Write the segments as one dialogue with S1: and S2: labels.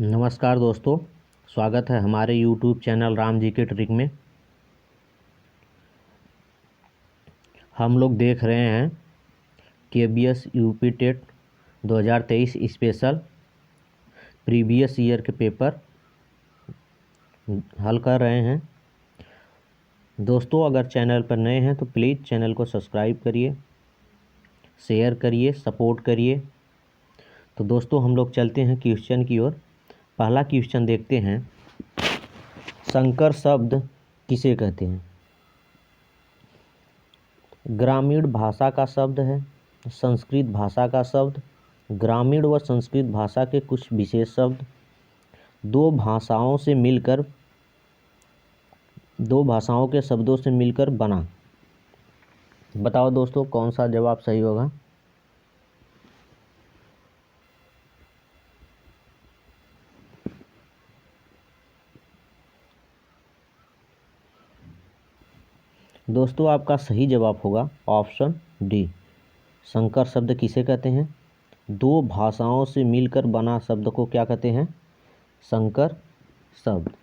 S1: नमस्कार दोस्तों, स्वागत है हमारे YouTube चैनल राम जी के ट्रिक में। हम लोग देख रहे हैं KBS UP TET 2023 special previous year के पेपर हल कर रहे हैं। दोस्तों, अगर चैनल पर नए हैं तो प्लीज़ चैनल को सब्सक्राइब करिए, शेयर करिए, सपोर्ट करिए। तो दोस्तों, हम लोग चलते हैं क्वेश्चन की ओर। पहला क्वेश्चन देखते हैं, संकर शब्द किसे कहते हैं? ग्रामीण भाषा का शब्द है, संस्कृत भाषा का शब्द, ग्रामीण व संस्कृत भाषा के कुछ विशेष शब्द, दो भाषाओं के शब्दों से मिलकर बना। बताओ दोस्तों, कौन सा जवाब सही होगा? दोस्तों, आपका सही जवाब होगा ऑप्शन डी। संकर शब्द किसे कहते हैं? दो भाषाओं से मिलकर बना शब्द को क्या कहते हैं? संकर शब्द।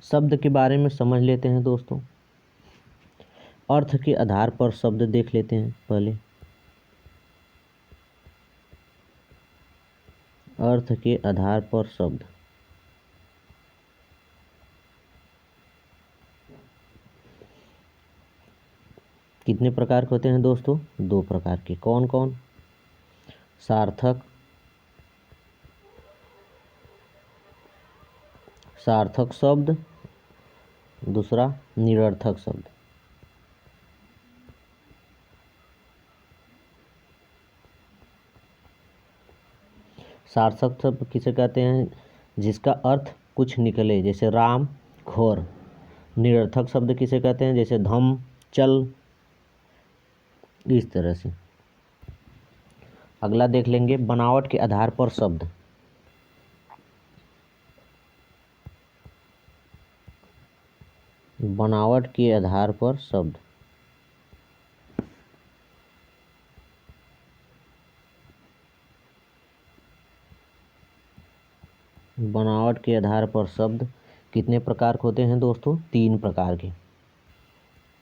S1: शब्द के बारे में समझ लेते हैं दोस्तों। अर्थ के आधार पर शब्द देख लेते हैं पहले। अर्थ के आधार पर शब्द कितने प्रकार के होते हैं दोस्तों? दो प्रकार के। कौन कौन? सार्थक शब्द, दूसरा निरर्थक शब्द। सार्थक शब्द किसे कहते हैं? जिसका अर्थ कुछ निकले, जैसे राम, घोर। निरर्थक शब्द किसे कहते हैं? जैसे धम, चल, इस तरह से। अगला देख लेंगे, बनावट के आधार पर शब्द। बनावट के आधार पर शब्द। बनावट के आधार पर शब्द कितने प्रकार के होते हैं दोस्तों? तीन प्रकार के।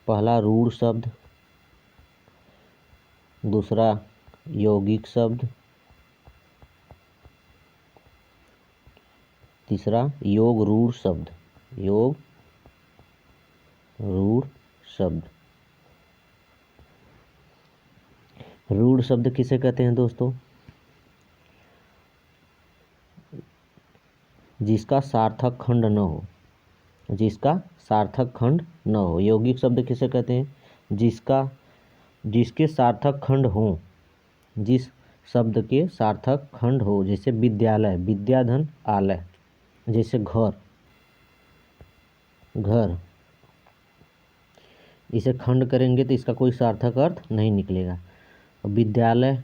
S1: पहला रूढ़ शब्द, दूसरा यौगिक शब्द, तीसरा योग रूढ़ शब्द। योग रूढ़ शब्द। रूढ़ शब्द किसे कहते हैं दोस्तों? जिसका सार्थक खंड न हो। जिसका सार्थक खंड न हो। यौगिक शब्द किसे कहते हैं? जिसके सार्थक खंड हो। जिस शब्द के सार्थक खंड हो, जैसे विद्यालय, विद्याधन आलय। जैसे घर, घर। इसे खंड करेंगे तो इसका कोई सार्थक अर्थ नहीं निकलेगा। विद्यालय,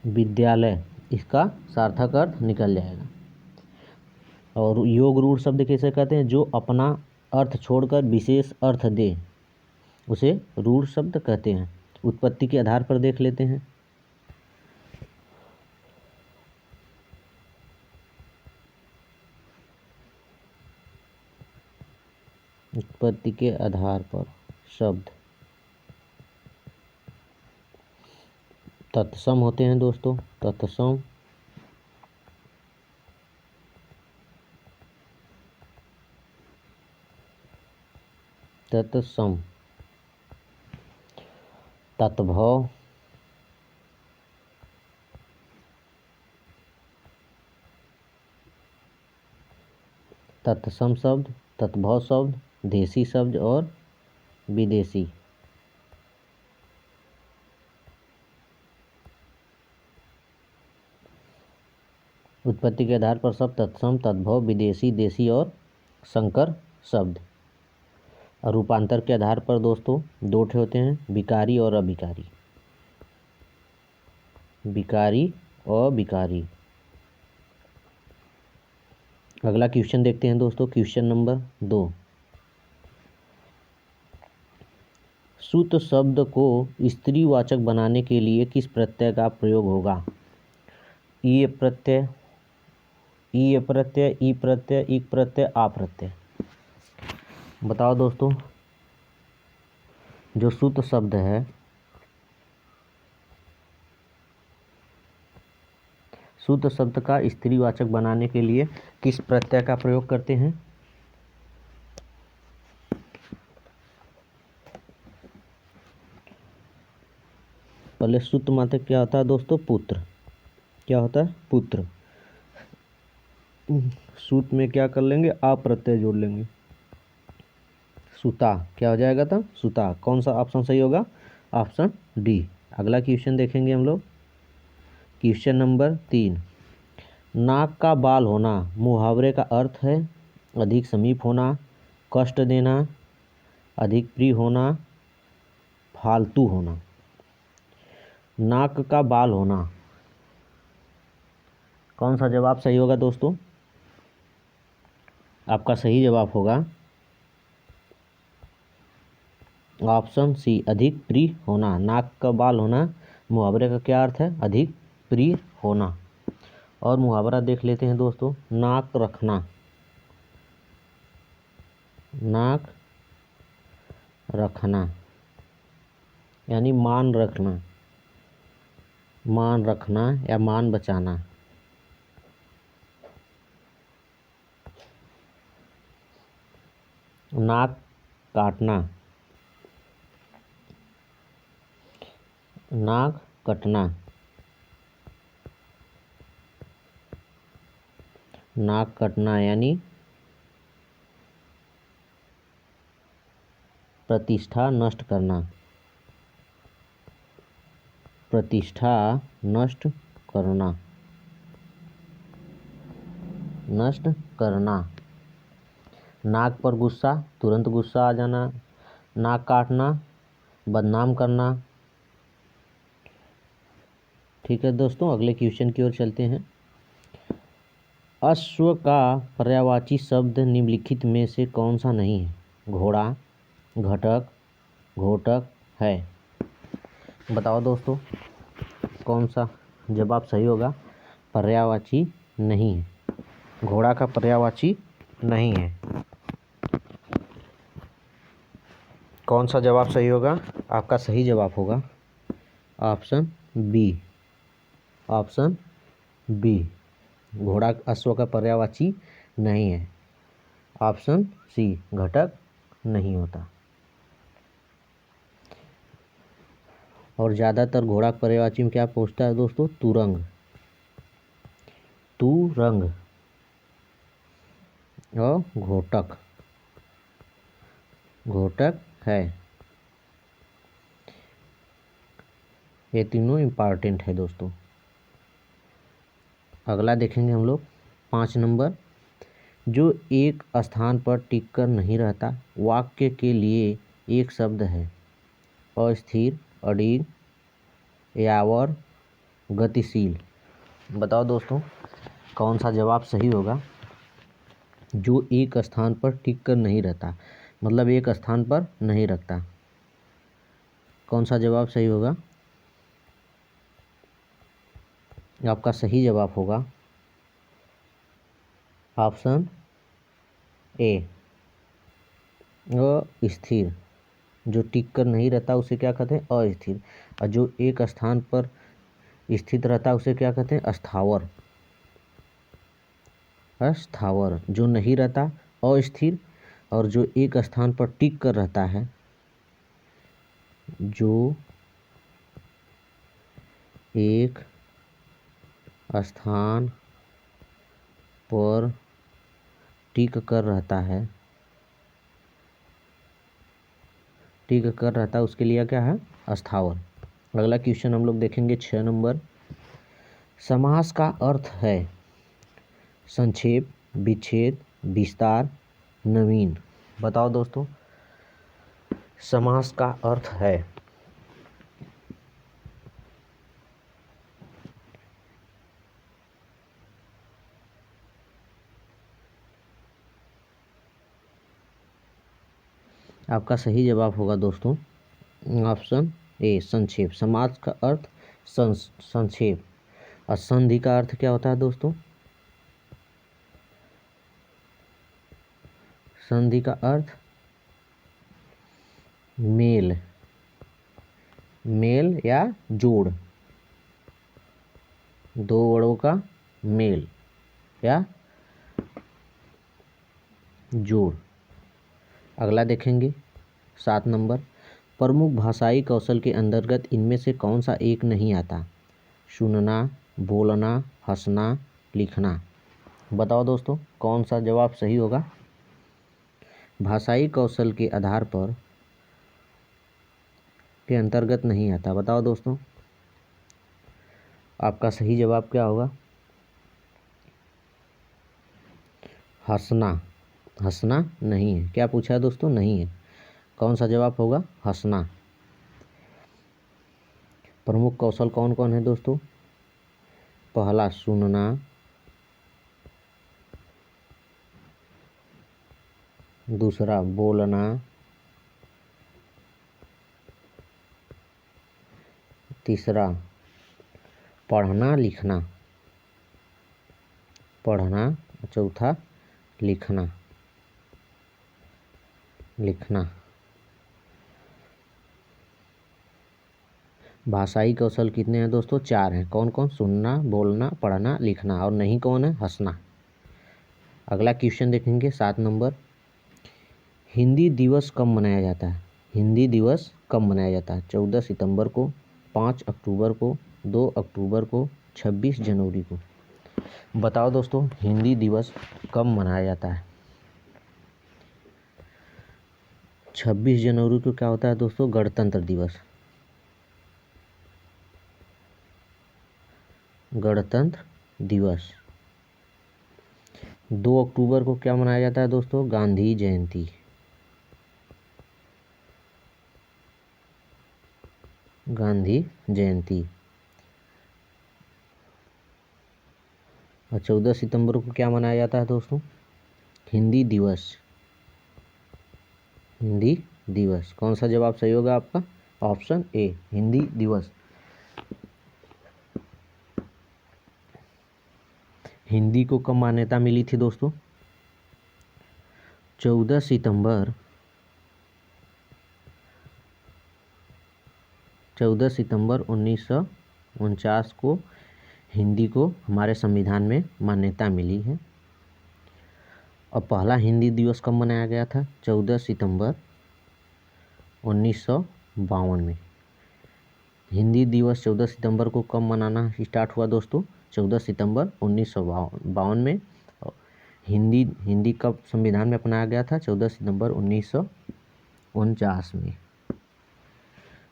S1: विद्यालय, इसका सार्थक अर्थ निकल जाएगा। और योग रूढ़ शब्द किसे कहते हैं? जो अपना अर्थ छोड़कर विशेष अर्थ दे, उसे रूढ़ शब्द कहते हैं। उत्पत्ति के आधार पर देख लेते हैं। उत्पत्ति के आधार पर शब्द तत्सम होते हैं दोस्तों। तत्सम, तत्सम, तत्भव, तत्सम शब्द, तत्भव शब्द, देशी शब्द और विदेशी। उत्पत्ति के आधार पर शब्द तत्सम, तद्भव, विदेशी, देशी और संकर शब्द। और रूपांतर के आधार पर दोस्तों दो ठे होते हैं, विकारी और अविकारी। विकारी और विकारी। अगला क्वेश्चन देखते हैं दोस्तों, क्वेश्चन नंबर 2। सूत शब्द को स्त्रीवाचक बनाने के लिए किस प्रत्यय का प्रयोग होगा? ई प्रत्यय, ई प्रत्यय, ई प्रत्यय, इक प्रत्यय, आ प्रत्यय। बताओ दोस्तों, जो सूत शब्द है, सूत शब्द का स्त्रीवाचक बनाने के लिए किस प्रत्यय का प्रयोग करते हैं? पहले सूत माते क्या होता है दोस्तों? पुत्र। क्या होता है? पुत्र। सूत में क्या कर लेंगे? आ प्रत्यय जोड़ लेंगे। सुता क्या हो जाएगा तब? सुता। कौन सा ऑप्शन सही होगा? Option D. अगला क्वेश्चन देखेंगे हम लोग, क्वेश्चन नंबर 3। नाक का बाल होना मुहावरे का अर्थ है अधिक समीप होना, कष्ट देना, अधिक प्रिय होना, फालतू होना। नाक का बाल होना, कौन सा जवाब सही होगा दोस्तों? आपका सही जवाब होगा ऑप्शन सी, अधिक प्रिय होना। नाक का बाल होना मुहावरे का क्या अर्थ है? अधिक प्रिय होना। और मुहावरा देख लेते हैं दोस्तों, नाक रखना। नाक रखना यानी मान रखना, मान रखना या मान बचाना। नाक काटना, नाक कटना, नाक कटना यानी प्रतिष्ठा नष्ट करना, प्रतिष्ठा नष्ट करना, नष्ट करना। नाक पर गुस्सा, तुरंत गुस्सा आ जाना। नाक काटना, बदनाम करना। ठीक है दोस्तों, अगले क्वेश्चन की ओर चलते हैं। अश्व का पर्यायवाची शब्द निम्नलिखित में से कौन सा नहीं है? घोड़ा, घटक, घोटक है। बताओ दोस्तों, कौन सा जवाब सही होगा? पर्यायवाची नहीं है, घोड़ा का पर्यायवाची नहीं है। कौन सा जवाब सही होगा? आपका सही जवाब होगा ऑप्शन बी, ऑप्शन बी। घोड़ा अश्व का पर्यायवाची नहीं है। ऑप्शन सी, घटक नहीं होता। और ज़्यादातर घोड़ा पर्यायवाची में क्या पूछता है दोस्तों? तुरंग, तुरंग और घोटक, घोटक है। ये तीनों इम्पॉर्टेंट है दोस्तों। अगला देखेंगे हम लोग 5 नंबर। जो एक स्थान पर टिक कर नहीं रहता, वाक्य के लिए एक शब्द है। अस्थिर, अडिग, यावर, गतिशील। बताओ दोस्तों, कौन सा जवाब सही होगा? जो एक स्थान पर टिक कर नहीं रहता, मतलब एक स्थान पर नहीं रखता। कौन सा जवाब सही होगा? आपका सही जवाब होगा ऑप्शन ए, अस्थिर। जो टिक कर नहीं रहता उसे क्या कहते हैं? अस्थिर। और जो एक स्थान पर स्थित रहता है उसे क्या कहते हैं? अस्थावर, अस्थावर। जो नहीं रहता अस्थिर, और जो एक स्थान पर टिक कर रहता है, जो एक स्थान पर टिक कर रहता है, टिक कर रहता है, उसके लिए क्या है? अस्थावर। अगला क्वेश्चन हम लोग देखेंगे 6 नंबर। समास का अर्थ है संक्षेप, विच्छेद, विस्तार, नवीन। बताओ दोस्तों, समास का अर्थ है आपका सही जवाब होगा दोस्तों ऑप्शन ए संक्षेप। समास का अर्थ संक्षेप। और संधि का अर्थ क्या होता है दोस्तों? संधि का अर्थ मेल, मेल या जोड़, दो वर्णों का मेल या जोड़। अगला देखेंगे 7 नंबर। प्रमुख भाषाई कौशल के अंतर्गत इनमें से कौन सा एक नहीं आता? सुनना, बोलना, हंसना, लिखना। बताओ दोस्तों कौन सा जवाब सही होगा? भाषाई कौशल के आधार पर के अंतर्गत नहीं आता। बताओ दोस्तों आपका सही जवाब क्या होगा? हंसना। हंसना नहीं है। क्या पूछा है दोस्तों? नहीं है। कौन सा जवाब होगा? हंसना। प्रमुख कौशल कौन कौन है दोस्तों? पहला सुनना, दूसरा बोलना, तीसरा पढ़ना लिखना, पढ़ना, चौथा लिखना, लिखना। भाषाई कौशल कितने हैं दोस्तों? 4 हैं। कौन कौन? सुनना, बोलना, पढ़ना, लिखना। और नहीं कौन है? हंसना। अगला क्वेश्चन देखेंगे 7 नंबर। हिंदी दिवस कब मनाया जाता है? हिंदी दिवस कब मनाया जाता है? 14 सितंबर को, 5 अक्टूबर को, 2 अक्टूबर को, 26 जनवरी को। बताओ दोस्तों हिंदी दिवस कब मनाया जाता है? 26 जनवरी को क्या होता है दोस्तों? गणतंत्र दिवस। गणतंत्र दिवस। 2 अक्टूबर को क्या मनाया जाता है दोस्तों? गांधी जयंती। गांधी जयंती। और 14 सितंबर को क्या मनाया जाता है दोस्तों? हिंदी दिवस। हिंदी दिवस। कौन सा जवाब सही होगा आपका? ऑप्शन ए हिंदी दिवस। हिंदी को कब मान्यता मिली थी दोस्तों? 14 सितंबर 1949 को हिंदी को हमारे संविधान में मान्यता मिली है। और पहला हिंदी दिवस कब मनाया गया था? 14 सितंबर 1952 में। हिंदी दिवस 14 सितंबर को कब मनाना स्टार्ट हुआ दोस्तों? 14 सितंबर 1952 में। हिंदी कब संविधान में अपनाया गया था? 14 सितंबर 1949 में।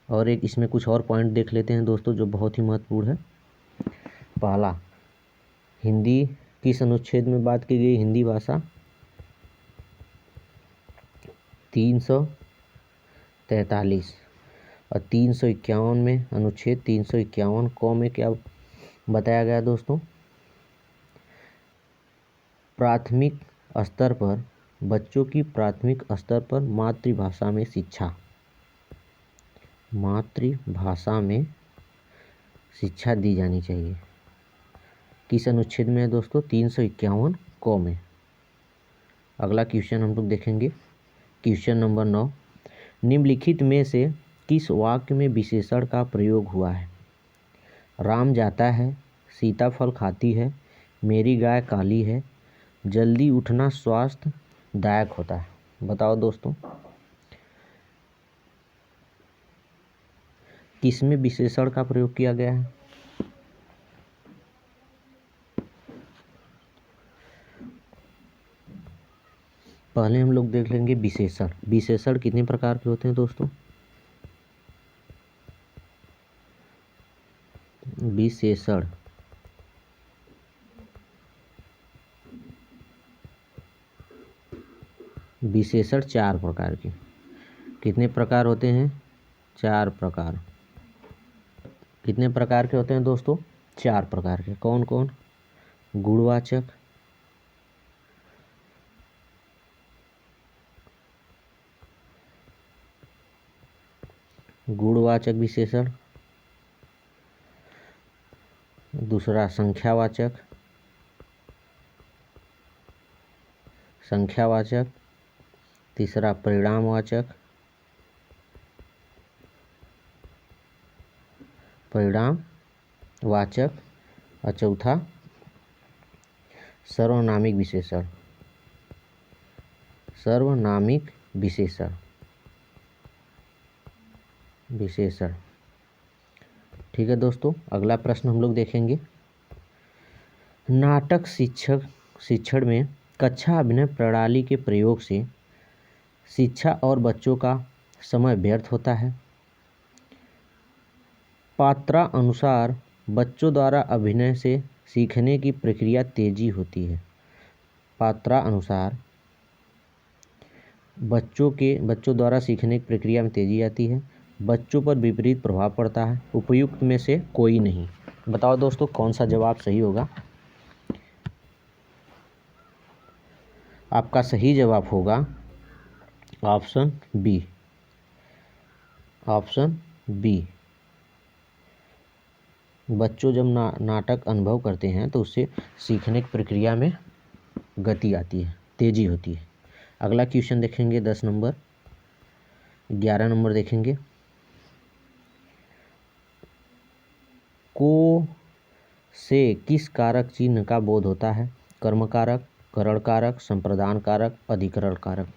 S1: और एक इसमें कुछ और पॉइंट देख लेते हैं दोस्तों जो बहुत ही महत्वपूर्ण है। पहला, हिंदी किस अनुच्छेद में बात की गई? हिंदी भाषा 343 और 351 में, अनुच्छेद 351 क में क्या बताया गया दोस्तों? प्राथमिक स्तर पर बच्चों की प्राथमिक स्तर पर मातृभाषा में शिक्षा, मातृभाषा में शिक्षा दी जानी चाहिए। किस अनुच्छेद में है दोस्तों? 351 क में। अगला क्वेश्चन हम लोग देखेंगे क्वेश्चन नंबर 9। निम्नलिखित में से किस वाक्य में विशेषण का प्रयोग हुआ है? राम जाता है, सीता फल खाती है, मेरी गाय काली है, जल्दी उठना स्वास्थ्यदायक होता है। बताओ दोस्तों किसमें विशेषण का प्रयोग किया गया है? पहले हम लोग देख लेंगे विशेषण। विशेषण कितने प्रकार के होते हैं दोस्तों? विशेषण विशेषण 4 प्रकार के। कितने प्रकार होते हैं? 4 प्रकार। कितने प्रकार के होते हैं दोस्तों? 4 प्रकार के। कौन कौन? गुणवाचक, गुणवाचक विशेषण, दूसरा संख्यावाचक, तीसरा परिणामवाचक, और चौथा सर्वनामिक विशेषण। ठीक है दोस्तों, अगला प्रश्न हम लोग देखेंगे। नाटक शिक्षण में कक्षा अभिनय प्रणाली के प्रयोग से शिक्षा और बच्चों का समय व्यर्थ होता है। पात्रानुसार बच्चों द्वारा अभिनय से सीखने की प्रक्रिया तेजी होती है। पात्रानुसार बच्चों द्वारा सीखने की प्रक्रिया में तेजी आती है। बच्चों पर विपरीत प्रभाव पड़ता है। उपयुक्त में से कोई नहीं। बताओ दोस्तों कौन सा जवाब सही होगा। आपका सही जवाब होगा ऑप्शन बी। बच्चों जब नाटक अनुभव करते हैं तो उससे सीखने की प्रक्रिया में गति आती है, तेजी होती है। अगला क्वेश्चन देखेंगे 10 नंबर। 11 नंबर देखेंगे। को से किस कारक चिन्ह का बोध होता है। कर्म कारक, करण कारक, संप्रदान कारक, अधिकरण कारक।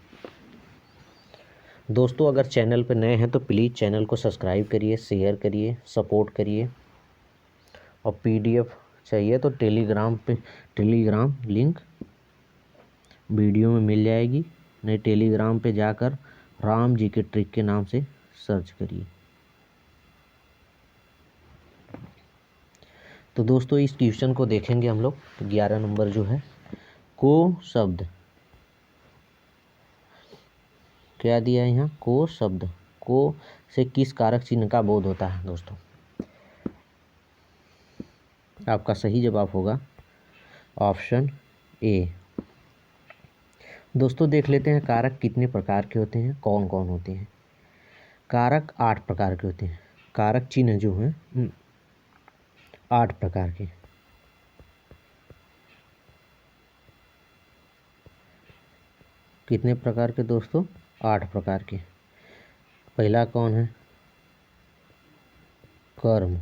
S1: दोस्तों अगर चैनल पर नए हैं तो प्लीज़ चैनल को सब्सक्राइब करिए, शेयर करिए, सपोर्ट करिए। और PDF चाहिए तो टेलीग्राम लिंक वीडियो में मिल जाएगी। नहीं टेलीग्राम पे जाकर राम जी के ट्रिक के नाम से सर्च करिए। तो दोस्तों इस क्वेश्चन को देखेंगे हम लोग। 11 नंबर जो है, को शब्द क्या दिया है यहाँ। को शब्द को से किस कारक चिन्ह का बोध होता है। दोस्तों आपका सही जवाब होगा ऑप्शन ए। दोस्तों देख लेते हैं कारक कितने प्रकार के होते हैं, कौन कौन होते हैं। कारक 8 प्रकार के होते हैं। कारक चिन्ह जो हैं 8 प्रकार के। कितने प्रकार के दोस्तों। 8 प्रकार के। पहला कौन है। कर्म,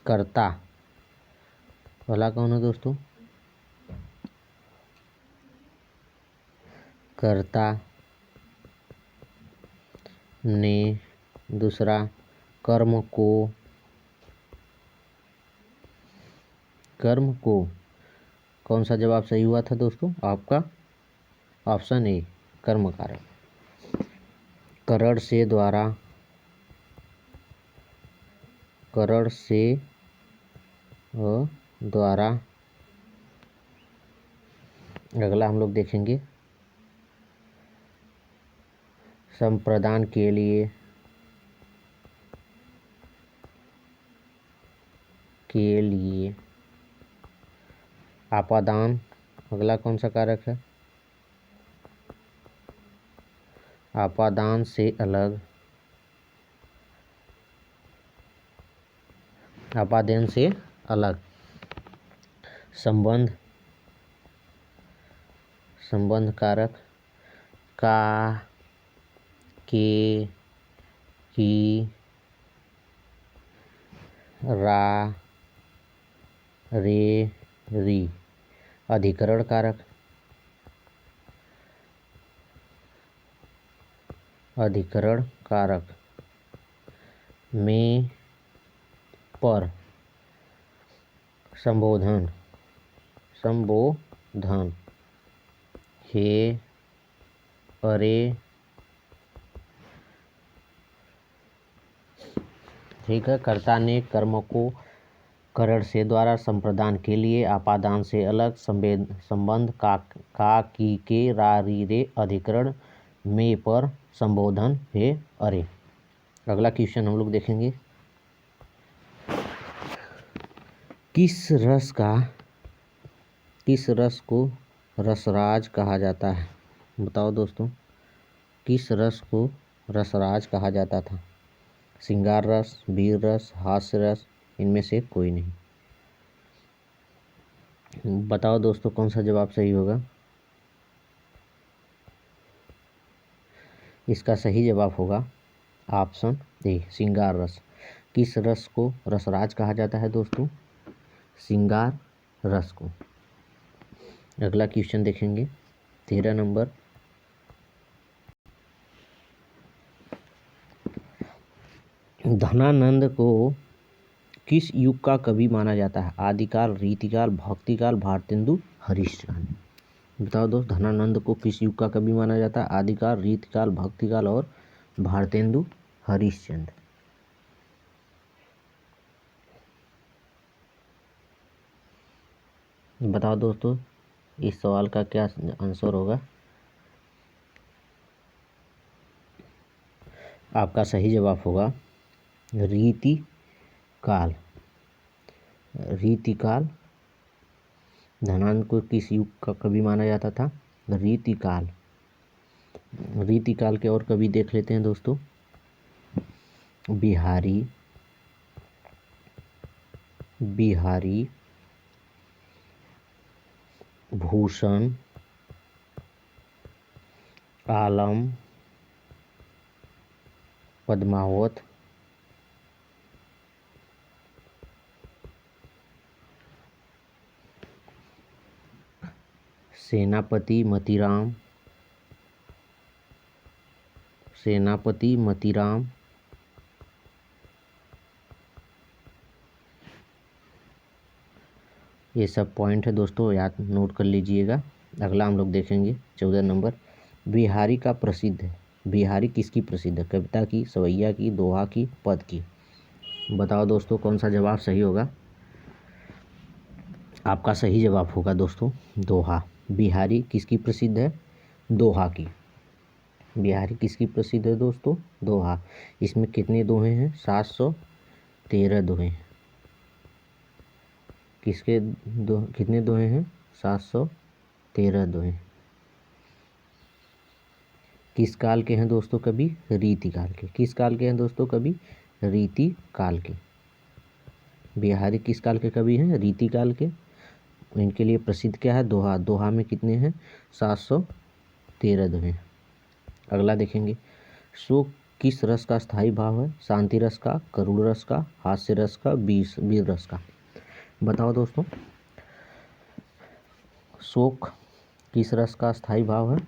S1: कर्ता। पहला कौन है दोस्तों। कर्ता ने। दूसरा कर्म को। कौन सा जवाब सही हुआ था दोस्तों आपका। ऑप्शन ए कर्म कारक। करण से द्वारा। अगला हम लोग देखेंगे संप्रदान के लिए। आपादान अगला कौन सा कारक है। आपादान से अलग। आपादान से अलग। संबंध कारक। का, के, की, रा, रे, री। अधिकरण कारक। में, पर। संबोधन। हे, अरे। ठीक है। कर्ता ने कर्म को करण से द्वारा, संप्रदान के लिए, आपादान से अलग, संबंध का, की, के, रा, री, रे। अधिकरण में, पर। संबोधन हे, अरे। अगला क्वेश्चन हम लोग देखेंगे। किस रस को रसराज कहा जाता है। बताओ दोस्तों किस रस को रसराज कहा जाता था? श्रृंगार रस, वीर रस, हास्य रस, इनमें से कोई नहीं। बताओ दोस्तों कौन सा जवाब सही होगा? इसका सही जवाब होगा ऑप्शन ए, श्रृंगार रस। किस रस को रसराज कहा जाता है दोस्तों? श्रृंगार रस को। अगला क्वेश्चन देखेंगे 13 नंबर। धनानंद को किस युग का कवि माना जाता है? आदिकाल, रीतिकाल, भक्तिकाल, भारतेंदु हरिश्चंद्र। बताओ दोस्त, धनानंद को किस युग का कवि माना जाता है? आदिकाल, रीतिकाल, भक्तिकाल और भारतेंदु हरिश्चंद्र। बताओ दोस्तों इस सवाल का क्या आंसर होगा? आपका सही जवाब होगा रीतिकाल। रीतिकाल। धनानंद को किस युग का कवि माना जाता था? रीतिकाल। रीतिकाल के और कवि देख लेते हैं दोस्तों। बिहारी, भूषण, आलम, पद्मावत, सेनापति मतीराम, ये सब पॉइंट है दोस्तों, याद नोट कर लीजिएगा। अगला हम लोग देखेंगे 14 नंबर। बिहारी का प्रसिद्ध है। बिहारी किसकी प्रसिद्ध है? कविता की, सवैया की, दोहा की, पद की। बताओ दोस्तों कौन सा जवाब सही होगा? आपका सही जवाब होगा दोस्तों दोहा। बिहारी किसकी प्रसिद्ध है? दोहा की। बिहारी किसकी प्रसिद्ध है दोस्तों? दोहा। इसमें कितने दोहे हैं? 713 दोहे। किसके कितने दोहे हैं? 713 दोहे। किस काल के हैं दोस्तों कवि? रीतिकाल के। किस काल के हैं दोस्तों कवि? रीतिकाल के। बिहारी किस काल के कवि हैं? रीतिकाल के। इनके लिए प्रसिद्ध क्या है? दोहा। दोहा में कितने हैं? 713 दोहे। अगला देखेंगे। शोक किस रस का स्थायी भाव है? शांति रस का, करुण रस का, हास्य रस का, वीर रस का। बताओ दोस्तों शोक किस रस का स्थायी भाव है?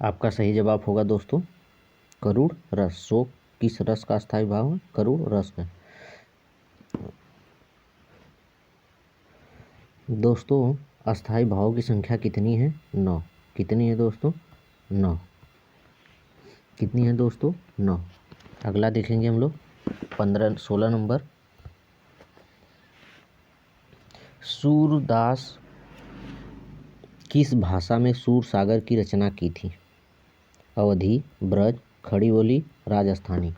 S1: आपका सही जवाब होगा दोस्तों करुण रस। शोक किस रस का स्थायी भाव है? करुण रस का। दोस्तों अस्थायी भावों की संख्या कितनी है? 9। कितनी है दोस्तों? 9। कितनी है दोस्तों? 9। अगला देखेंगे हम लोग 16 नंबर। सूरदास किस भाषा में सूर सागर की रचना की थी? अवधी, ब्रज, खड़ी बोली, राजस्थानी।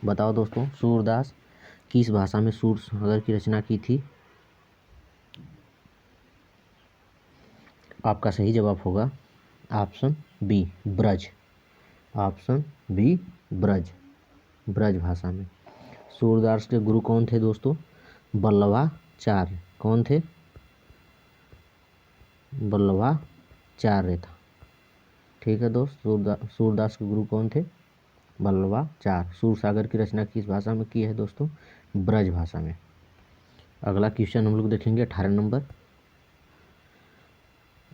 S1: बताओ दोस्तों सूरदास किस भाषा में सूर सागर की रचना की थी? आपका सही जवाब होगा option B, Braj. Option B, Braj. Braj भाषा में। सूरदास के गुरु कौन थे दोस्तों? वल्लभाचार्य। कौन थे? वल्लभाचार्य था। ठीक है दोस्त, सूरदास के गुरु कौन थे? वल्लभाचार्य। सूर सागर की रचना किस भाषा में की है दोस्तों? ब्रज भाषा में। अगला क्वेश्चन हम लोग देखेंगे 18 नंबर।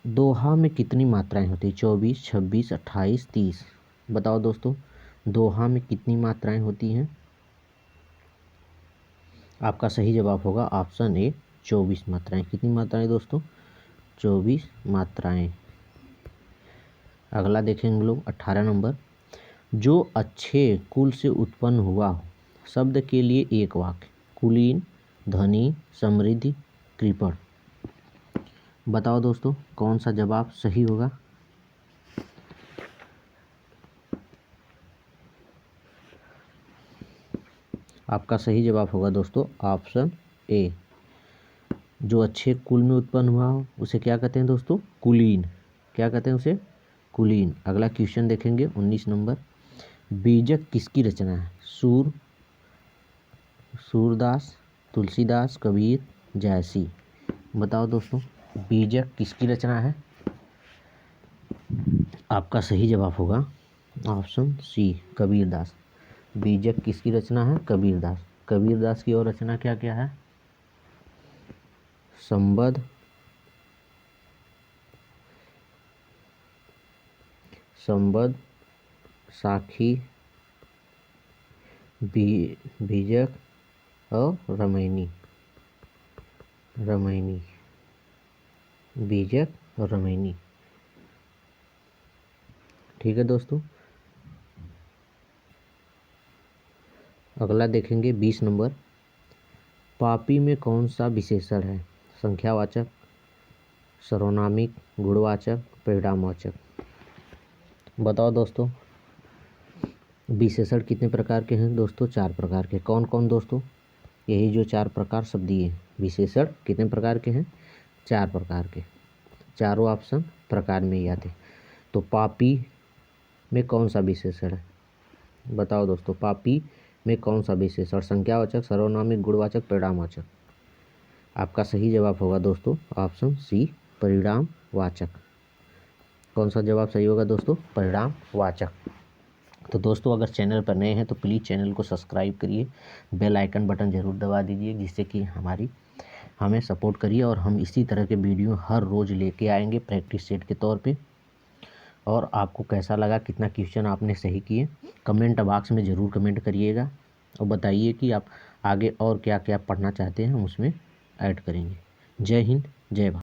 S1: दोहा में कितनी मात्राएं होती है? 24, 26, 28, 30। बताओ दोस्तों दोहा में कितनी मात्राएं होती हैं? आपका सही जवाब होगा ऑप्शन ए, 24 मात्राएं। कितनी मात्राएं दोस्तों? 24 मात्राएं। अगला देखेंगे हम लोग 18 नंबर। जो अच्छे कुल से उत्पन्न हुआ हो, शब्द के लिए एक वाक्य। कुलीन, धनी, समृद्धि, कृपण। बताओ दोस्तों कौन सा जवाब सही होगा? आपका सही जवाब होगा दोस्तों ऑप्शन ए। जो अच्छे कुल में उत्पन्न हुआ हो उसे क्या कहते हैं दोस्तों? कुलीन। क्या कहते हैं उसे? कुलीन। अगला क्वेश्चन देखेंगे 19 नंबर। बीजक किसकी रचना है? सूरदास, तुलसीदास, कबीर, जायसी। बताओ दोस्तों, बीजक किसकी रचना है? आपका सही जवाब होगा ऑप्शन सी, कबीरदास। बीजक किसकी रचना है? कबीरदास। कबीरदास की और रचना क्या क्या है? संबद्ध, साखी, बीजक और रामायणी। बीजक और रामायणी। ठीक है दोस्तों। अगला देखेंगे 20 नंबर। पापी में कौन सा विशेषण है? संख्यावाचक, सर्वनामिक, गुणवाचक, परिणामवाचक। बताओ दोस्तों, विशेषण कितने प्रकार के हैं दोस्तों? 4 प्रकार के। कौन कौन दोस्तों? यही जो 4 प्रकार शब्द दिए। विशेषण कितने प्रकार के हैं? 4 प्रकार के। चारों ऑप्शन प्रकार में ही आते। तो पापी में कौन सा विशेषण है? बताओ दोस्तों, पापी में कौन सा विशेषण? संख्यावाचक, सर्वनामिक, गुणवाचक, परिणामवाचक। आपका सही जवाब होगा दोस्तों ऑप्शन सी, परिणामवाचक। कौन सा जवाब सही होगा दोस्तों? परिणामवाचक। तो दोस्तों, अगर चैनल पर नए हैं तो प्लीज़ चैनल को सब्सक्राइब करिए, बेल आइकन बटन ज़रूर दबा दीजिए, जिससे कि हमें सपोर्ट करिए और हम इसी तरह के वीडियो हर रोज़ लेके आएंगे प्रैक्टिस सेट के तौर पे। और आपको कैसा लगा, कितना क्वेश्चन आपने सही किए, कमेंट बॉक्स में ज़रूर कमेंट करिएगा और बताइए कि आप आगे और क्या क्या पढ़ना चाहते हैं, हम उसमें ऐड करेंगे। जय हिंद, जय भारत।